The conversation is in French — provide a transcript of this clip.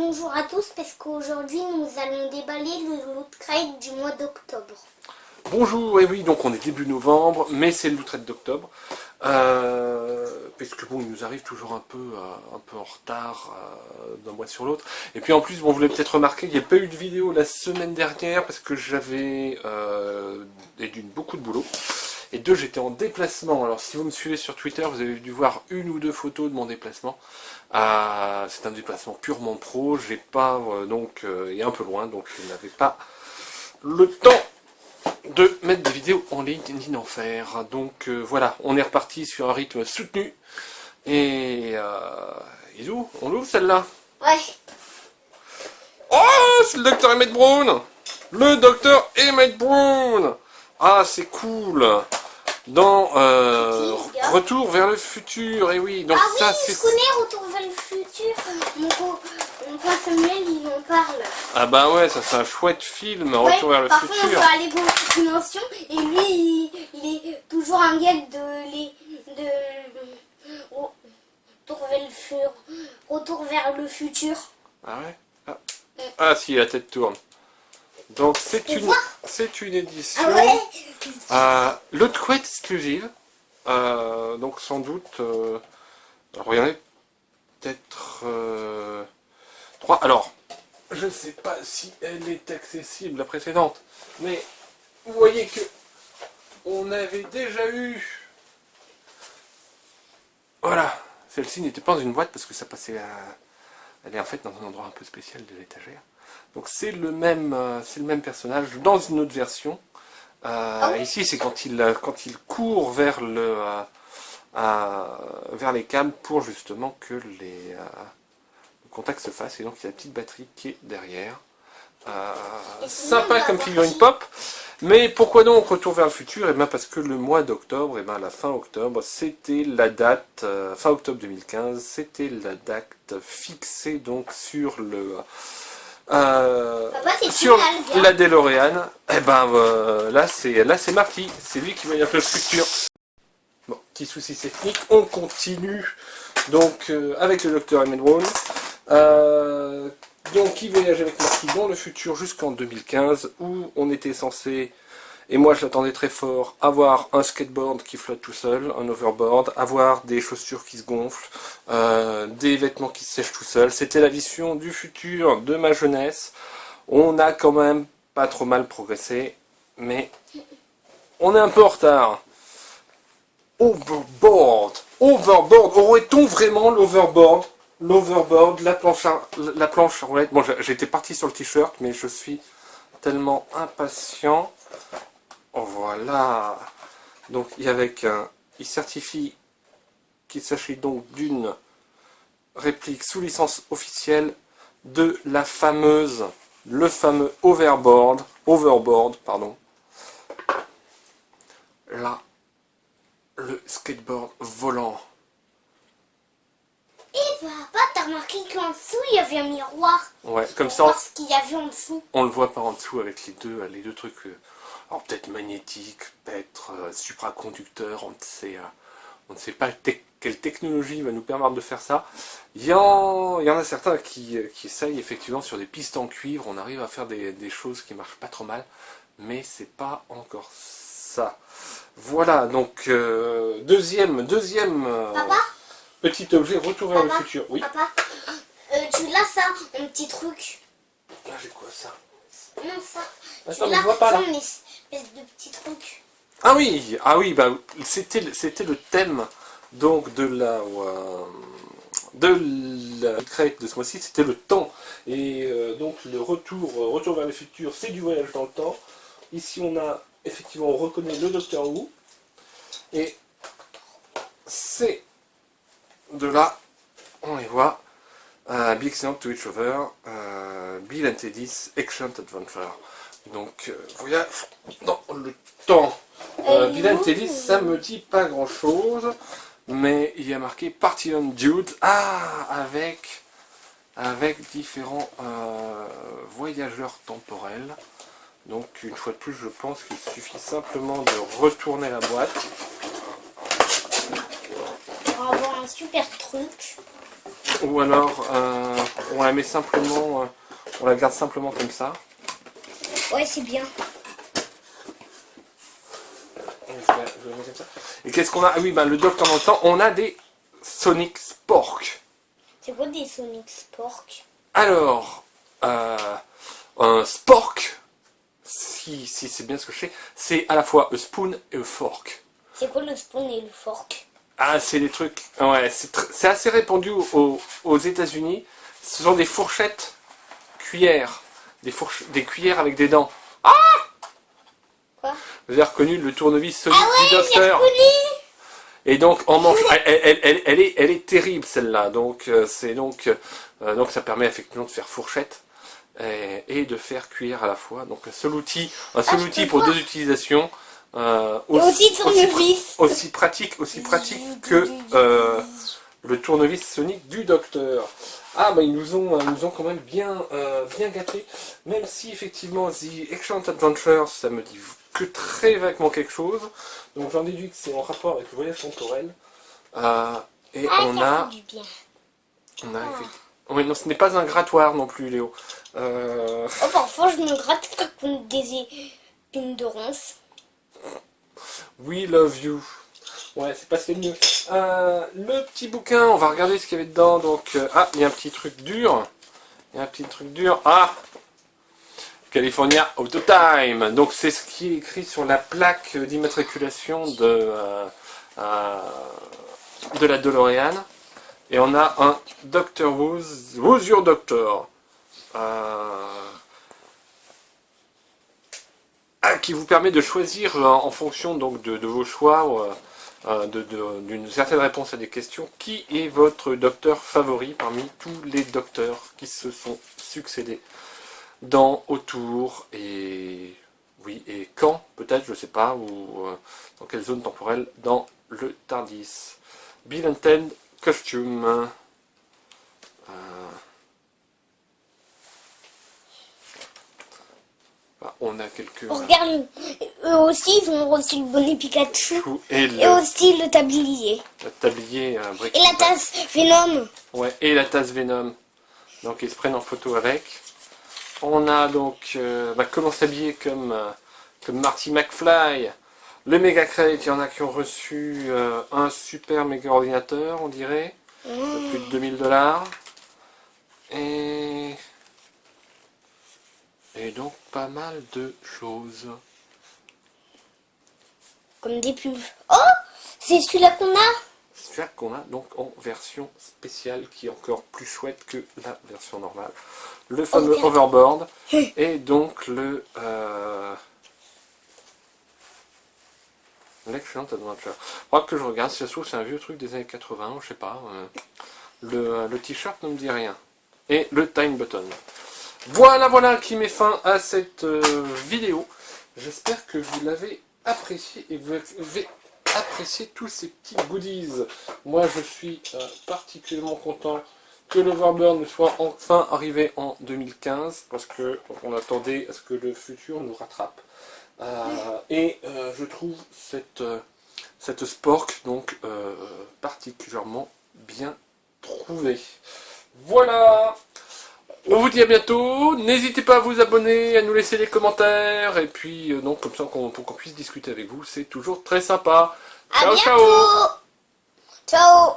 bonjour à tous parce qu'aujourd'hui nous allons déballer le Loot Crate du mois d'octobre. Bonjour, et oui, donc on est début novembre, mais c'est le Loot Crate d'octobre. Parce que bon, il nous arrive toujours un peu en retard d'un mois sur l'autre. Et puis en plus, bon, vous l'avez peut-être remarqué, il n'y a pas eu de vidéo la semaine dernière parce que j'avais beaucoup de boulot. Et deux, j'étais en déplacement. Alors si vous me suivez sur Twitter, vous avez dû voir une ou deux photos de mon déplacement. C'est un déplacement purement pro. J'ai pas et un peu loin, donc je n'avais pas le temps de mettre des vidéos en ligne ni d'en faire. Donc voilà, on est reparti sur un rythme soutenu. Et Isou, on l'ouvre celle-là? Ouais. Oh, c'est le docteur Emmett Brown. Le docteur Emmett Brown. Ah, c'est cool. Dans Retour vers le futur, et oui, donc ça c'est... je connais Retour vers le futur, mon copain Samuel il en parle. Ah bah ouais, ça c'est un chouette film, Retour vers le parfois futur. on peut aller dans cette dimension, et lui il est toujours un gag Retour vers le futur. Ah ouais. Ah si, la tête tourne. Donc c'est une édition Loot Crate exclusive. Donc sans doute, alors il y en a peut-être 3. Alors, je ne sais pas si elle est accessible, la précédente, mais vous voyez que on avait déjà eu... Voilà, celle-ci n'était pas dans une boîte parce que ça passait à... Elle est en fait dans un endroit un peu spécial de l'étagère. Donc c'est le même personnage dans une autre version. Ici c'est quand il court vers vers les câbles pour justement que le contact se fasse. Et donc il y a la petite batterie qui est derrière. Sympa comme figurine pop. Mais pourquoi donc Retour vers le futur? Et bien parce que le mois d'octobre, et ben la fin octobre, c'était la date, fin octobre 2015, c'était la date fixée donc sur sur la DeLorean. Et ben là c'est marqué, c'est lui qui voyage vers le futur. Bon, petit souci technique, on continue donc avec le docteur Emmett Brown. Donc il voyage avec Marty dans le futur jusqu'en 2015 où on était censé, et moi je l'attendais très fort, avoir un skateboard qui flotte tout seul, un overboard, avoir des chaussures qui se gonflent, des vêtements qui se sèchent tout seul. C'était la vision du futur de ma jeunesse. On a quand même pas trop mal progressé, mais on est un peu en retard. Overboard, aurait-on vraiment l'overboard? L'overboard, la planche à roulettes. Bon, j'étais parti sur le t-shirt, mais je suis tellement impatient. Oh, voilà. Donc, il certifie qu'il s'agit donc d'une réplique sous licence officielle de le fameux overboard, pardon. Là, le skateboard volant. Et papa, t'as remarqué qu'en dessous il y avait un miroir? Ouais, comme ça. Voir ce qu'il y avait en dessous. On le voit par en dessous avec les deux trucs. Alors peut-être magnétique, peut-être supraconducteur. On ne sait pas quelle technologie va nous permettre de faire ça. Il y en a certains qui essayent effectivement sur des pistes en cuivre. On arrive à faire des choses qui marchent pas trop mal, mais c'est pas encore ça. Voilà, donc deuxième Papa, petit objet, Retour vers le futur. Oui. Papa, tu l'as ça, un petit truc. Ah, j'ai quoi ça? Non, ça. Attends, tu mais je vois pas là. une espèce de petit truc. Ah oui, bah c'était le thème donc de la crête de ce mois-ci, c'était le temps. Et donc le retour vers le futur, c'est du voyage dans le temps. Ici on a effectivement, on reconnaît le Docteur Who. Et c'est de là, on les voit, Big Sound to Each Other, Bill and Teddy's Action Adventure. Donc, voyage dans le temps. Bill and Teddy, ça me dit pas grand chose, mais il y a marqué Party on Dude. Ah, avec différents voyageurs temporels. Donc, une fois de plus, je pense qu'il suffit simplement de retourner la boîte. On va avoir un super truc. Ou alors on la met simplement, on la garde simplement comme ça. Ouais, c'est bien. Je vais la mettre comme ça. Et qu'est-ce qu'on a? Ah oui, ben, le docteur dans le temps, on a des Sonic Spork. C'est quoi des Sonic Spork? Alors, un spork, si c'est bien ce que je sais, c'est à la fois un spoon et un fork. C'est quoi le spoon et le fork? Ah, c'est des trucs, ouais, c'est assez répandu aux États-Unis. Ce sont des fourchettes cuillères, des cuillères avec des dents. Quoi? Vous avez reconnu le tournevis Sonic Ah du ouais, j'ai docteur. reconnu. Et donc en manche, elle est terrible celle-là. Donc donc ça permet effectivement de faire fourchette et de faire cuillère à la fois. Donc un seul outil pour deux utilisations. Et aussi tournevis. Aussi pratique que le tournevis Sonic du docteur. Ah bah ils nous ont quand même bien gâtés. Même si effectivement The Excellent Adventure, ça me dit que très vaguement quelque chose. Donc j'en déduis que c'est en rapport avec le voyage temporel. Et on ça a... fait du bien. Oui, non, ce n'est pas un grattoir non plus, Léo. Oh, parfois je me gratte contre des épines de ronces. We love you. Ouais, c'est pas ce qu'il y a de mieux. Le petit bouquin, on va regarder ce qu'il y avait dedans. Donc, il y a un petit truc dur. California Out of Time. Donc, c'est ce qui est écrit sur la plaque d'immatriculation de la DeLorean. Et on a un Dr. Who's Your Doctor. Qui vous permet de choisir en fonction donc de vos choix, d'une certaine réponse à des questions, qui est votre docteur favori parmi tous les docteurs qui se sont succédés autour, et oui, et quand, peut-être, je sais pas, ou dans quelle zone temporelle, dans le TARDIS. Bill and Ted Costume. On a quelques... Oh, regarde, eux aussi ils ont reçu le bonnet Pikachu. Et aussi le tablier. Le tablier Et la tasse Venom. Ouais, et la tasse Venom. Donc ils se prennent en photo avec. On a donc comment s'habiller comme Marty McFly. Le méga crate, il y en a qui ont reçu un super méga ordinateur, on dirait. De plus de 2000 $. Et donc pas mal de choses. Comme des pubs. Oh, c'est celui-là qu'on a. Celui-là qu'on a donc en version spéciale, qui est encore plus chouette que la version normale. Le fameux Overboard. Et donc l'Excellent Adventure. Je crois que je regarde, si ça se trouve c'est un vieux truc des années 80, je sais pas. Le t-shirt ne me dit rien. Et le time button. Voilà qui met fin à cette vidéo. J'espère que vous l'avez apprécié et vous avez apprécié tous ces petits goodies. Moi je suis particulièrement content que l'Overburn soit enfin arrivé en 2015, parce que on attendait à ce que le futur nous rattrape. Je trouve cette Spork donc particulièrement bien trouvée. Voilà. On vous dit à bientôt. N'hésitez pas à vous abonner, à nous laisser des commentaires, et puis donc comme ça pour qu'on puisse discuter avec vous, c'est toujours très sympa. Ciao, ciao. Ciao.